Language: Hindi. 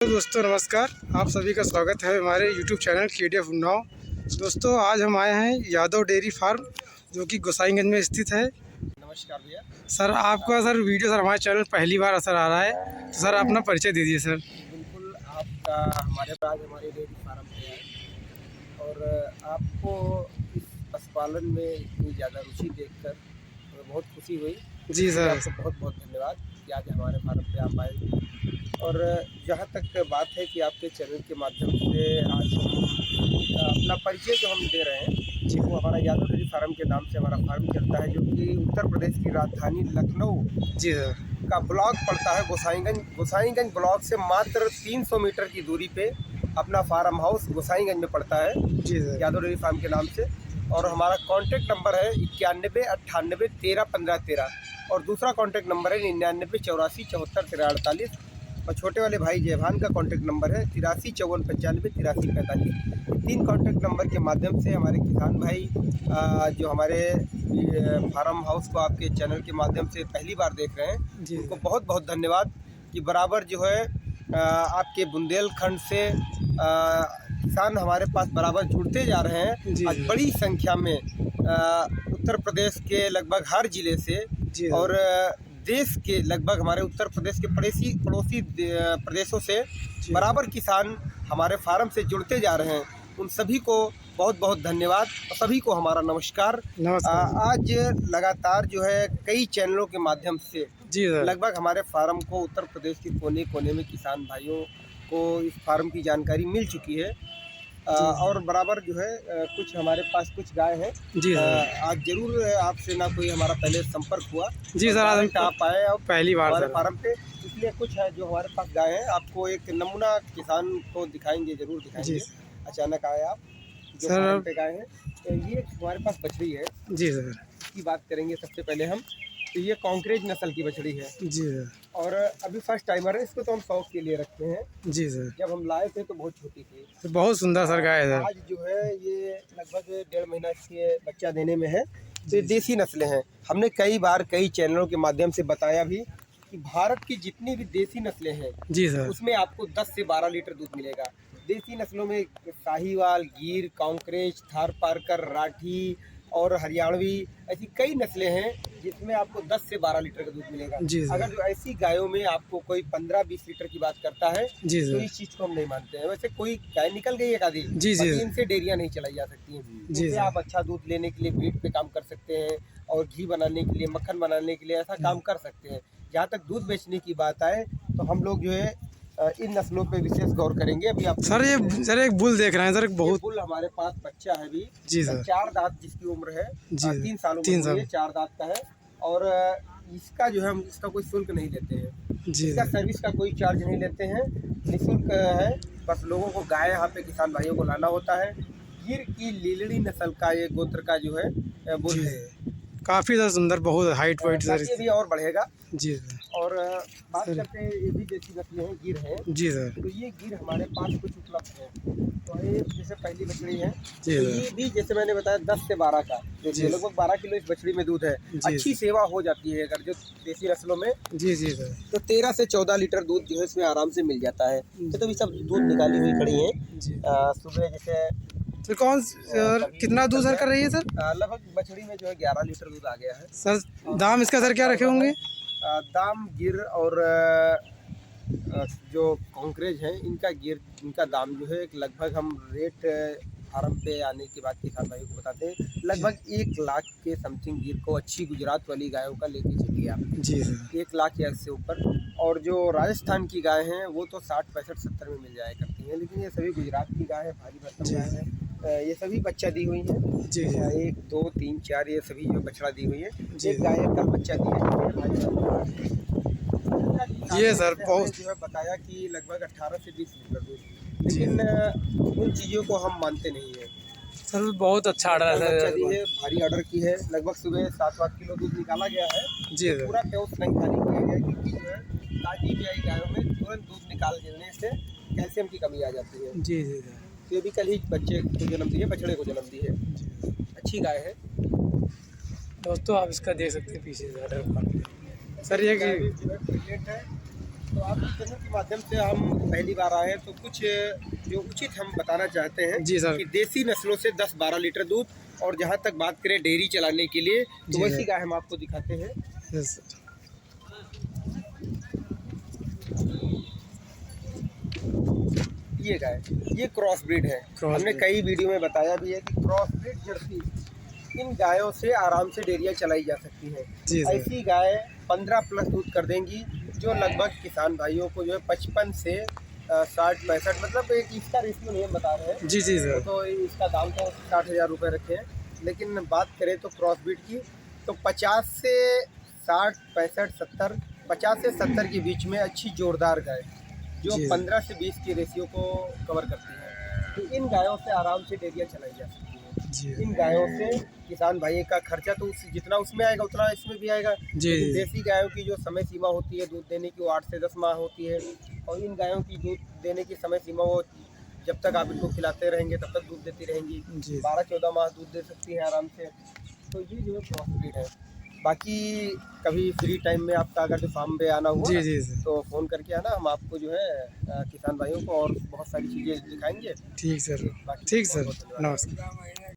तो दोस्तों नमस्कार, आप सभी का स्वागत है हमारे YouTube चैनल KDF उन्नाव। दोस्तों आज हम आए हैं यादव डेयरी फार्म जो कि गोसाईगंज में स्थित है। नमस्कार भैया। सर आपका वीडियो हमारे चैनल पहली बार असर आ रहा है, तो सर अपना परिचय दे दीजिए। सर बिल्कुल, आपका हमारे डेयरी फार्म पे है और आपको इस पशुपालन में इतनी ज़्यादा रुचि देखकर हमें बहुत खुशी हुई। जी सर, आपको बहुत बहुत धन्यवाद कि आज हमारे फार्म पे आप आए। और जहाँ तक बात है कि आपके चैनल के माध्यम से आज अपना परिचय जो हम दे रहे हैं जी, वो हमारा यादव डेयरी फार्म के नाम से हमारा फार्म चलता है, जो कि उत्तर प्रदेश की राजधानी लखनऊ जी सर का ब्लॉक पड़ता है गोसाईगंज ब्लॉक से मात्र 300 मीटर की दूरी पे अपना फार्म हाउस गोसाईगंज में पड़ता है जी सर। यादव डेयरी फार्म के नाम से। और हमारा कॉन्टैक्ट नंबर है 91 98 13 15 13 और दूसरा कॉन्टैक्ट नंबर है 99 84 74 13 48 और छोटे वाले भाई जयभान का कॉन्टैक्ट नंबर है 83 54 95 83 45। 3 कॉन्टैक्ट नंबर के माध्यम से हमारे किसान भाई जो हमारे फार्म हाउस को आपके चैनल के माध्यम से पहली बार देख रहे हैं, उनको बहुत बहुत धन्यवाद कि बराबर जो है आपके बुंदेलखंड से किसान हमारे पास बराबर जुड़ते जा रहे हैं। आज बड़ी संख्या में उत्तर प्रदेश के लगभग हर जिले से और देश के लगभग हमारे उत्तर प्रदेश के पड़ोसी प्रदेशों से बराबर किसान हमारे फार्म से जुड़ते जा रहे हैं। उन सभी को बहुत बहुत धन्यवाद और सभी को हमारा नमस्कार। आज लगातार जो है कई चैनलों के माध्यम से लगभग हमारे फार्म को उत्तर प्रदेश के कोने कोने में किसान भाइयों को इस फार्म की जानकारी मिल चुकी है। और बराबर जो है कुछ हमारे पास कुछ गाय हैं जी। आज जरूर आपसे ना कोई हमारा पहले संपर्क हुआ जी सर, आप आए और पहली बार हमारे फार्म पे, इसलिए कुछ है जो हमारे पास गाय हैं आपको एक नमूना किसान को दिखाएंगे, जरूर दिखाएंगे। अचानक आए आप जो फार्म पे गाय हैं, तो ये हमारे पास बछड़ी है जी सर, इसकी बात करेंगे सबसे पहले हम। तो ये कॉन्क्रेज नस्ल की बछड़ी है जी सर, और अभी फर्स्ट टाइमर है, इसको तो हम शौक के लिए रखते हैं जी सर। जब हम लाए थे तो बहुत छोटी थी, तो बहुत सुंदर सर गाय है। आज जो है ये लगभग 1.5 महीना के बच्चा देने में है। तो ये देसी नस्लें हैं। हमने कई बार कई चैनलों के माध्यम से बताया भी कि भारत की जितनी भी देसी नस्लें हैं जी सर, उसमें आपको 10 से 12 लीटर दूध मिलेगा। देसी नस्लों में साहिवाल, गिर, कॉन्क्रेज, थारपारकर, राठी और हरियाणवी, ऐसी कई नस्लें हैं जिसमें आपको 10 से 12 लीटर का दूध मिलेगा। अगर जो ऐसी गायों में आपको कोई 15-20 लीटर की बात करता है तो इस चीज को हम नहीं मानते हैं। वैसे कोई गाय निकल गई है आदि, इनसे डेयरियां नहीं चलाई जा सकती हैं। इनसे आप अच्छा दूध लेने के लिए ब्रीड पे काम कर सकते हैं और घी बनाने के लिए, मक्खन बनाने के लिए ऐसा काम कर सकते हैं। जहाँ तक दूध बेचने की बात आए तो हम लोग जो है इन नस्लों पे विशेष गौर करेंगे। अभी आप सर एक बुल देख रहे हैं सर, एक बहुत बुल हमारे पास बच्चा है अभी जी सर, 4 दांत जिसकी उम्र है 3 सालों की, 4 दांत का है। और इसका जो है हम इसका कोई शुल्क नहीं लेते हैं जी, इसका सर्विस का कोई चार्ज नहीं लेते हैं, निःशुल्क है। बस लोगों को गाय यहाँ पे किसान भाइयों को लाना होता है। गिर की लीलड़ी नस्ल का ये गोत्र का जो है बुल है, काफ़ी ज़्यादा सुंदर, बहुत हाइट वाइट सर, ये भी और बढ़ेगा जी सर। और बात करते हैं, ये भी देसी नस्लें हैं, गिर है जी सर। तो ये गिर हमारे पास कुछ उपलब्ध है। तो ये जैसे पहली बछड़ी है जी, तो ये भी जैसे मैंने बताया 10 से 12 का, लगभग 12 किलो इस बछड़ी में दूध है। अच्छी सेवा हो जाती है अगर जो देसी नस्लों में जी जी सर, तो 13 से 14 लीटर दूध जो है इसमें आराम से मिल जाता है। तो ये सब दूध निकाली हुई खड़ी है सुबह। जैसे तो कौन कितना दूध सर कर रही है सर? लगभग बछड़ी में जो है 11 लीटर दूध आ गया है सर। दाम इसका सर क्या रखे होंगे? दाम गिर और जो कॉन्क्रेज है इनका दाम जो है लगभग हम रेट फार्म पे आने के बाद किसान भाइयों को बताते हैं, लगभग 1 लाख के समथिंग गिर को अच्छी गुजरात वाली गायों का लेके चलिए आप जी सर, 1 लाख या इससे ऊपर। और जो राजस्थान की गाय हैं वो तो 60, 65, 70 में मिल जाया करती हैं, लेकिन ये सभी गुजरात की गाय है, भारी भरकम गाय है। ये सभी बच्चा दी हुई है जी, 1 2 3 4 ये सभी जो बछड़ा दी हुई है। एक गाय कल बच्चा दी है ये सर, बहुत जो है बताया कि लगभग 18 से 20 लीटर दूध, लेकिन उन चीज़ों को हम मानते नहीं है सर। बहुत अच्छा ऑर्डर है, भारी ऑर्डर की है। लगभग सुबह 7-8 किलो दूध निकाला गया है जी, पूरा टोस नहीं खाली किया गया, क्योंकि जो है ताजी ब्याई गायों में तुरंत दूध निकाल देने से कैल्शियम की कमी आ जाती है जी जी। तो ये भी कल ही बच्चे को जन्म दी है, बछड़े को जन्म दी है, अच्छी गाय है दोस्तों। आप इसका देख सकते हैं पीछे सर, ये प्रेग्नेंट है तो आपके चैनल के माध्यम से हम पहली बार आए हैं, तो कुछ जो उचित हम बताना चाहते हैं जी सर। कि देसी नस्लों से 10-12 लीटर दूध, और जहाँ तक बात करें डेयरी चलाने के लिए जी तो वैसी सर। गाय हम आपको दिखाते हैं। Yes sir. ये गाय, ये क्रॉस ब्रीड है। क्रॉस हमने ब्रीड। कई वीडियो में बताया भी है कि क्रॉस ब्रीड जर्सी, इन गायों से आराम से डेयरियाँ चलाई जा सकती हैं। जी सर। ऐसी गाय 15 प्लस दूध कर देंगी, जो लगभग किसान भाइयों को जो है 55 से 60-65, मतलब एक इसका रेशियो नहीं हम बता रहे हैं, जी जी सर। तो इसका दाम तो 60,000 रुपये रखे हैं। लेकिन बात करें तो क्रॉस ब्रीड की, तो 50 से 60, 65, 70, 50 से 70 के बीच में अच्छी जोरदार गाय, जो जी। 15 से 20 के रेशियो को कवर करती है। तो इन गायों से आराम से डेयरियाँ चलाई जा सकती हैं। जी इन गायों से किसान भाई का खर्चा तो जितना उसमें आएगा उतना इसमें भी आएगा। जी लेकिन जी। देसी गायों की जो समय सीमा होती है दूध देने की, वो 8 से 10 माह होती है, और इन गायों की दूध देने की समय सीमा वो जब तक आप इनको खिलाते रहेंगे तब तक दूध देती रहेंगी। जी। 12-14 माह दूध दे सकती हैं आराम से। तो ये जो है क्रॉस ब्रीड है। बाकी कभी फ्री टाइम में आपका अगर जो फार्म पे आना हुआ जी जी सर। तो फ़ोन करके आना, हम आपको जो है किसान भाइयों को और बहुत सारी चीज़ें दिखाएंगे। ठीक सर। बाकी ठीक बहुत सर। बहुत धन्यवाद। नमस्कार।